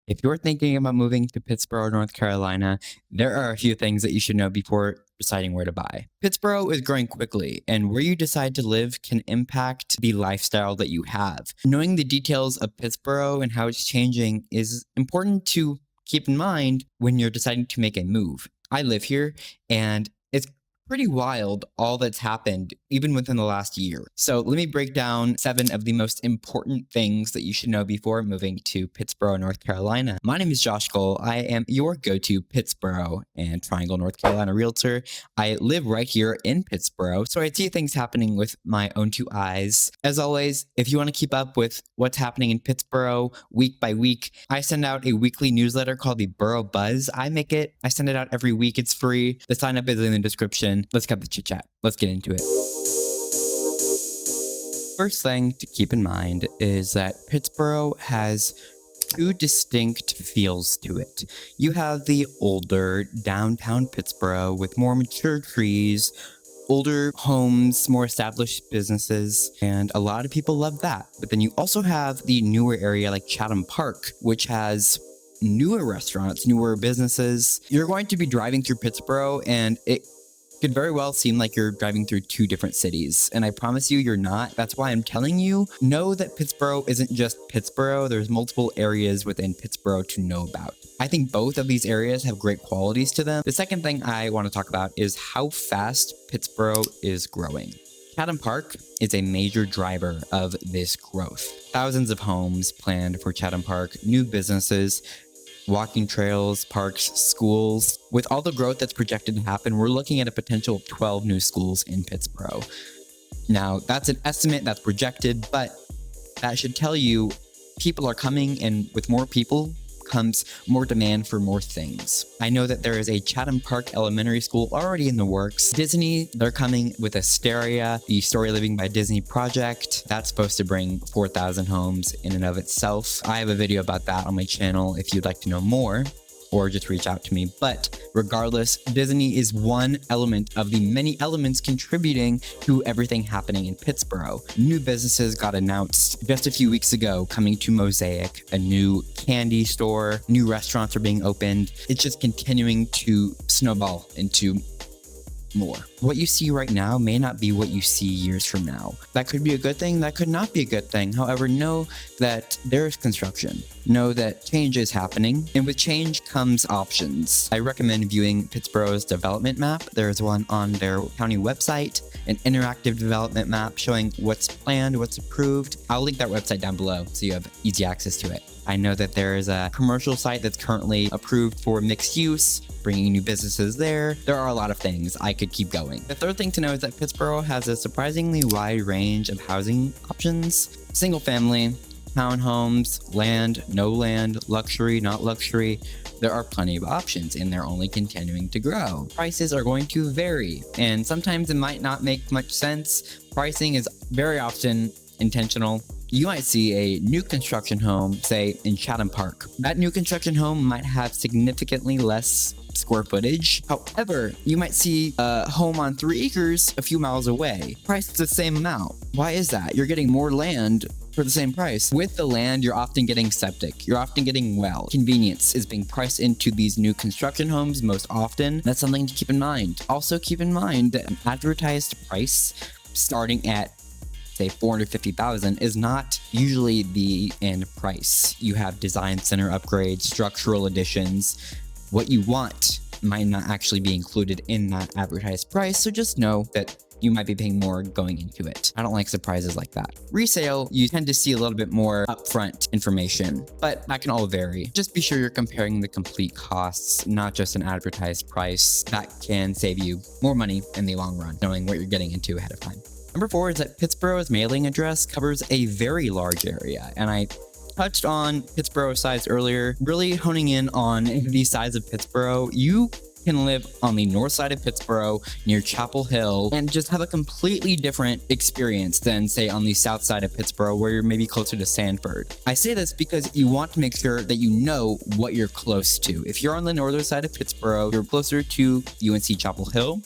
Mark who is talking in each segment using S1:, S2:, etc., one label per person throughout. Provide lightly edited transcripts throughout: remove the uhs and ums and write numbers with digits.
S1: If you're thinking about moving to Pittsboro, North Carolina, there are a few things that you should know before deciding where to buy. Pittsboro is growing quickly, and where you decide to live can impact the lifestyle that you have. Knowing the details of Pittsboro and how it's changing is important to keep in mind when you're deciding to make a move. I live here, and it's pretty wild all that's happened even within the last year. So let me break down 7 of the most important things that you should know before moving to Pittsboro, North Carolina. My name is Josh Gole. I am your go-to Pittsboro and Triangle, North Carolina realtor. I live right here in Pittsboro, so I see things happening with my own 2 eyes. As always, if you want to keep up with what's happening in Pittsboro week by week, I send out a weekly newsletter called the Borough Buzz. I send it out every week. It's free. The sign up is in the description. Let's cut the chit chat. Let's get into it. First thing to keep in mind is that Pittsboro has 2 distinct feels to it. You have the older downtown Pittsboro with more mature trees, older homes, more established businesses, and a lot of people love that. But then you also have the newer area like Chatham Park, which has newer restaurants, newer businesses. You're going to be driving through Pittsboro, and it could very well seem like you're driving through 2 different cities. And I promise you're not. That's why I'm telling you, know that Pittsboro isn't just Pittsboro. There's multiple areas within Pittsboro to know about. I think both of these areas have great qualities to them. The second thing I want to talk about is how fast Pittsboro is growing. Chatham Park is a major driver of this growth. Thousands of homes planned for Chatham Park, new businesses, walking trails, parks, schools. With all the growth that's projected to happen, we're looking at a potential of 12 new schools in Pittsboro. Now, that's an estimate, that's projected, but that should tell you people are coming, and with more people comes more demand for more things. I know that there is a Chatham Park Elementary School already in the works. Disney, they're coming with Asteria, the Story Living by Disney project. That's supposed to bring 4,000 homes in and of itself. I have a video about that on my channel if you'd like to know more, or just reach out to me. But regardless, Disney is one element of the many elements contributing to everything happening in Pittsboro. New businesses got announced just a few weeks ago coming to Mosaic, a new candy store, new restaurants are being opened. It's just continuing to snowball into more. What you see right now may not be what you see years from now. That could be a good thing, that could not be a good thing. However, know that there is construction. Know that change is happening, and with change comes options. I recommend viewing Pittsboro's development map. There's one on their county website, an interactive development map showing what's planned, what's approved. I'll link that website down below so you have easy access to it. I know that there is a commercial site that's currently approved for mixed use, bringing new businesses there. There are a lot of things. I could keep going. The third thing to know is that Pittsboro has a surprisingly wide range of housing options. Single family, townhomes, land, no land, luxury, not luxury. There are plenty of options, and they're only continuing to grow. Prices are going to vary, and sometimes it might not make much sense. Pricing is very often intentional. You might see a new construction home, say in Chatham Park. That new construction home might have significantly less square footage. However, you might see a home on 3 acres a few miles away, priced the same amount. Why is that? You're getting more land for the same price. With the land, you're often getting septic. You're often getting well. Convenience is being priced into these new construction homes most often. That's something to keep in mind. Also keep in mind that an advertised price starting at say $450,000 is not usually the end price. You have design center upgrades, structural additions. What you want might not actually be included in that advertised price, so just know that you might be paying more going into it. I don't like surprises like that. Resale, you tend to see a little bit more upfront information, but that can all vary. Just be sure you're comparing the complete costs, not just an advertised price. That can save you more money in the long run, knowing what you're getting into ahead of time. Number 4 is that Pittsboro's mailing address covers a very large area, and I touched on Pittsboro size earlier. Really honing in on the size of Pittsboro, you can live on the north side of Pittsboro near Chapel Hill and just have a completely different experience than say on the south side of Pittsboro where you're maybe closer to Sanford. I say this because you want to make sure that you know what you're close to. If you're on the northern side of Pittsboro, you're closer to UNC Chapel Hill.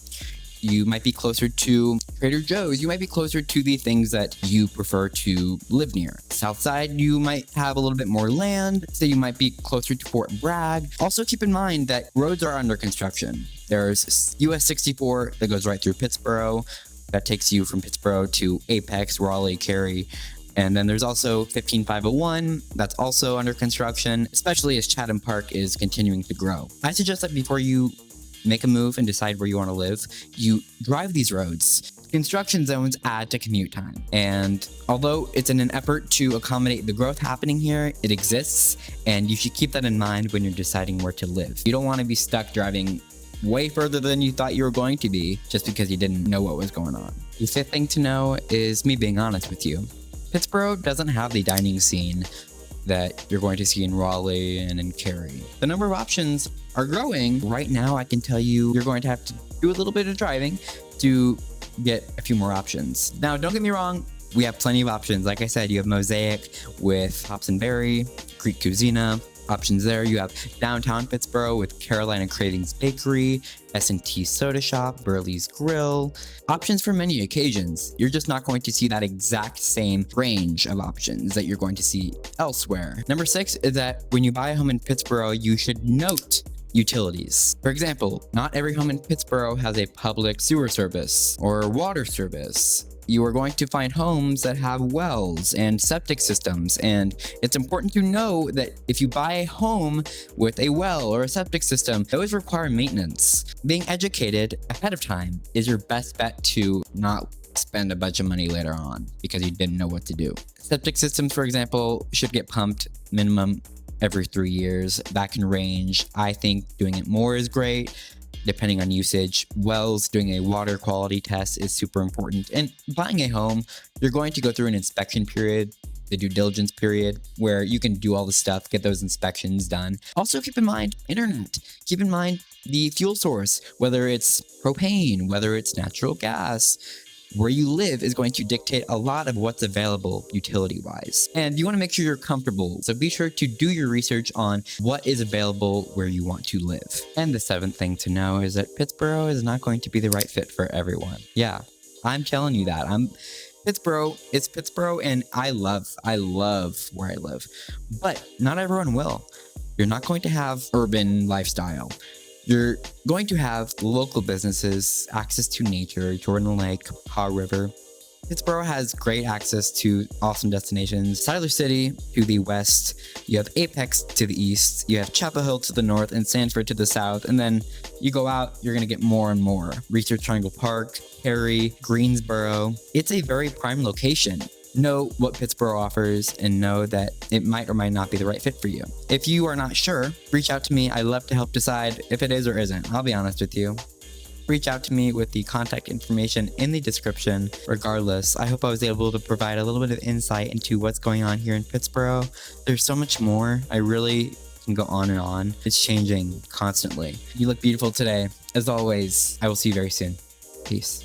S1: You might be closer to Trader Joe's. You might be closer to the things that you prefer to live near. South side, you might have a little bit more land, so you might be closer to Fort Bragg. Also keep in mind that roads are under construction. There's US 64 that goes right through Pittsboro. That takes you from Pittsboro to Apex, Raleigh, Cary. And then there's also 15501 that's also under construction, especially as Chatham Park is continuing to grow. I suggest that before you make a move and decide where you want to live, you drive these roads. Construction zones add to commute time. And although it's in an effort to accommodate the growth happening here, it exists, and you should keep that in mind when you're deciding where to live. You don't want to be stuck driving way further than you thought you were going to be just because you didn't know what was going on. The fifth thing to know is me being honest with you. Pittsboro doesn't have the dining scene that you're going to see in Raleigh and in Cary. The number of options are growing. Right now, I can tell you you're going to have to do a little bit of driving to get a few more options. Now, don't get me wrong, we have plenty of options. Like I said, you have Mosaic with Hops and Berry, Greek Cuisina, options there. You have downtown Pittsboro with Carolina Cravings Bakery, S&T Soda Shop, Burley's Grill. Options for many occasions. You're just not going to see that exact same range of options that you're going to see elsewhere. Number 6 is that when you buy a home in Pittsboro, you should note utilities. For example, not every home in Pittsboro has a public sewer service or water service. You are going to find homes that have wells and septic systems, and it's important to know that if you buy a home with a well or a septic system, those require maintenance. Being educated ahead of time is your best bet to not spend a bunch of money later on because you didn't know what to do. Septic systems, for example, should get pumped minimum every 3 years. That can range. I think doing it more is great, depending on usage. Wells, doing a water quality test is super important. And buying a home, you're going to go through an inspection period, the due diligence period, where you can do all the stuff, get those inspections done. Also keep in mind internet. Keep in mind the fuel source, whether it's propane, whether it's natural gas. Where you live is going to dictate a lot of what's available utility-wise. And you want to make sure you're comfortable, so be sure to do your research on what is available where you want to live. And the 7th thing to know is that Pittsboro is not going to be the right fit for everyone. Yeah, I'm telling you that. Pittsboro, it's Pittsboro, and I love where I live. But not everyone will. You're not going to have urban lifestyle. You're going to have local businesses, access to nature, Jordan Lake, Haw River. Pittsboro has great access to awesome destinations. Siler City to the west, you have Apex to the east, you have Chapel Hill to the north, and Sanford to the south. And then you go out, you're going to get more and more. Research Triangle Park, Cary, Greensboro. It's a very prime location. Know what Pittsboro offers and know that it might or might not be the right fit for you. If you are not sure, reach out to me. I love to help decide if it is or isn't. I'll be honest with you. Reach out to me with the contact information in the description. Regardless, I hope I was able to provide a little bit of insight into what's going on here in Pittsboro. There's so much more. I really can go on and on. It's changing constantly. You look beautiful today. As always, I will see you very soon. Peace.